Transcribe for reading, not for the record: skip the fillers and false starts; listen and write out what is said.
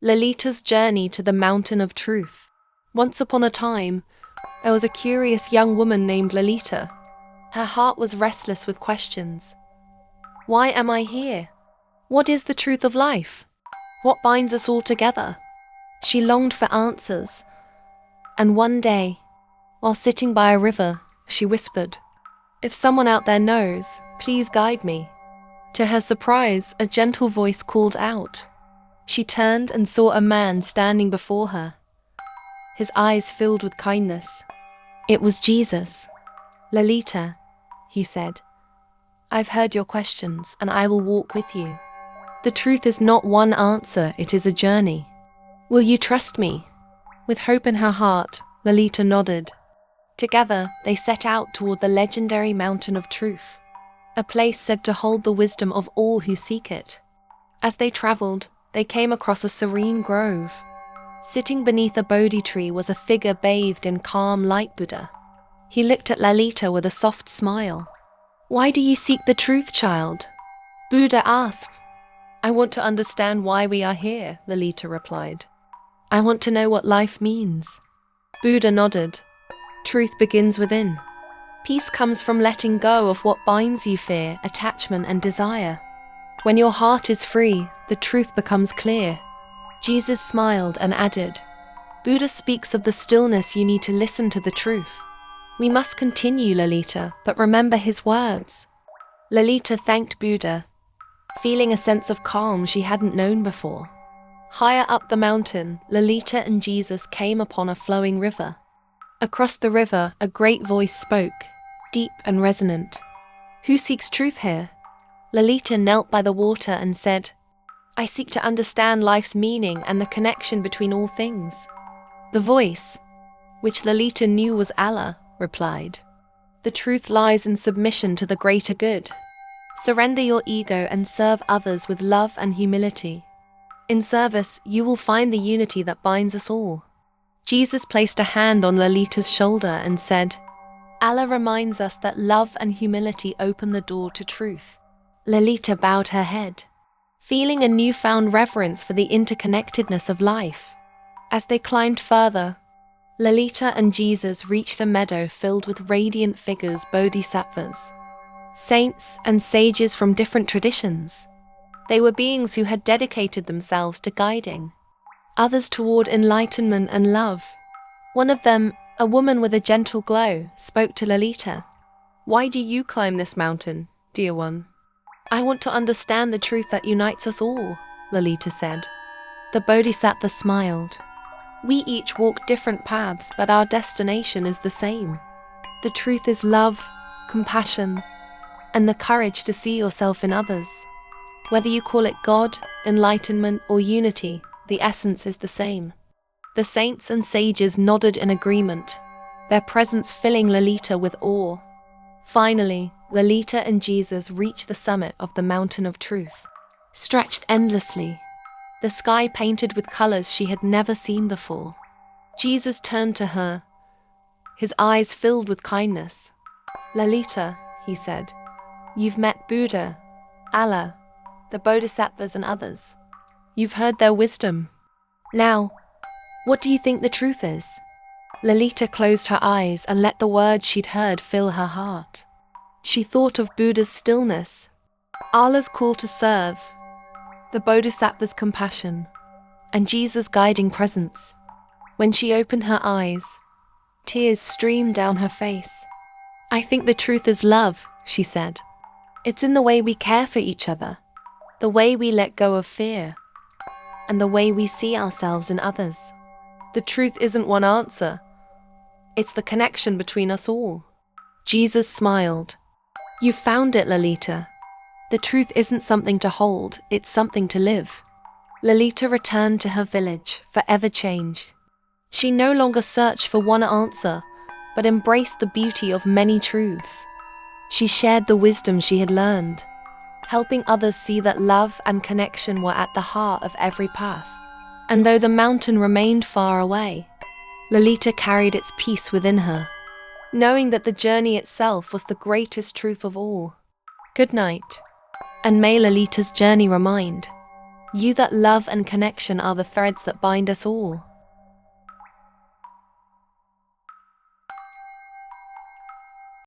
Lalita's journey to the Mountain of Truth. Once upon a time, there was a curious young woman named Lalita. Her heart was restless with questions. Why am I here? What is the truth of life? What binds us all together? She longed for answers. And one day, while sitting by a river, she whispered, "If someone out there knows, please guide me." To her surprise, a gentle voice called out. She turned and saw a man standing before her, his eyes filled with kindness. It was Jesus. "Lalita," he said, "I've heard your questions and I will walk with you. The truth is not one answer, it is a journey. Will you trust me?" With hope in her heart, Lalita nodded. Together, they set out toward the legendary Mountain of Truth, a place said to hold the wisdom of all who seek it. As they traveled, they came across a serene grove. Sitting beneath a Bodhi tree was a figure bathed in calm light Buddha. He looked at Lalita with a soft smile. "Why do you seek the truth, child?" Buddha asked. "I want to understand why we are here," Lalita replied. "I want to know what life means." Buddha nodded. "Truth begins within. Peace comes from letting go of what binds you: fear, attachment, and desire. When your heart is free, the truth becomes clear." Jesus smiled and added, "Buddha speaks of the stillness you need to listen to the truth. We must continue, Lalita, but remember his words." Lalita thanked Buddha, feeling a sense of calm she hadn't known before. Higher up the mountain, Lalita and Jesus came upon a flowing river. Across the river, a great voice spoke, deep and resonant. "Who seeks truth here?" Lalita knelt by the water and said, "I seek to understand life's meaning and the connection between all things." The voice, which Lalita knew was Allah, replied, "The truth lies in submission to the greater good. Surrender your ego and serve others with love and humility. In service, you will find the unity that binds us all." Jesus placed a hand on Lalita's shoulder and said, "Allah reminds us that love and humility open the door to truth." Lalita bowed her head, feeling a newfound reverence for the interconnectedness of life. As they climbed further, Lalita and Jesus reached a meadow filled with radiant figures, Bodhisattvas, saints and sages from different traditions. They were beings who had dedicated themselves to guiding others toward enlightenment and love. One of them, a woman with a gentle glow, spoke to Lalita. "Why do you climb this mountain, dear one?" "I want to understand the truth that unites us all," Lalita said. The Bodhisattva smiled. "We each walk different paths, but our destination is the same. The truth is love, compassion, and the courage to see yourself in others. Whether you call it God, enlightenment, or unity, the essence is the same." The saints and sages nodded in agreement, their presence filling Lalita with awe. Finally, Lalita and Jesus reached the summit of the Mountain of Truth. Stretched endlessly, the sky painted with colors she had never seen before. Jesus turned to her, his eyes filled with kindness. "Lalita," he said, "you've met Buddha, Allah, the Bodhisattvas, and others. You've heard their wisdom. Now, what do you think the truth is?" Lalita closed her eyes and let the words she'd heard fill her heart. She thought of Buddha's stillness, Allah's call to serve, the Bodhisattva's compassion, and Jesus' guiding presence. When she opened her eyes, tears streamed down her face. "I think the truth is love," she said. "It's in the way we care for each other, the way we let go of fear, and the way we see ourselves in others. The truth isn't one answer. It's the connection between us all." Jesus smiled. "You found it, Lalita. The truth isn't something to hold, it's something to live." Lalita returned to her village, forever changed. She no longer searched for one answer, but embraced the beauty of many truths. She shared the wisdom she had learned, helping others see that love and connection were at the heart of every path. And though the mountain remained far away, Lalita carried its peace within her, knowing that the journey itself was the greatest truth of all. Good night, and may Lalita's journey remind You that love and connection are the threads that bind us all.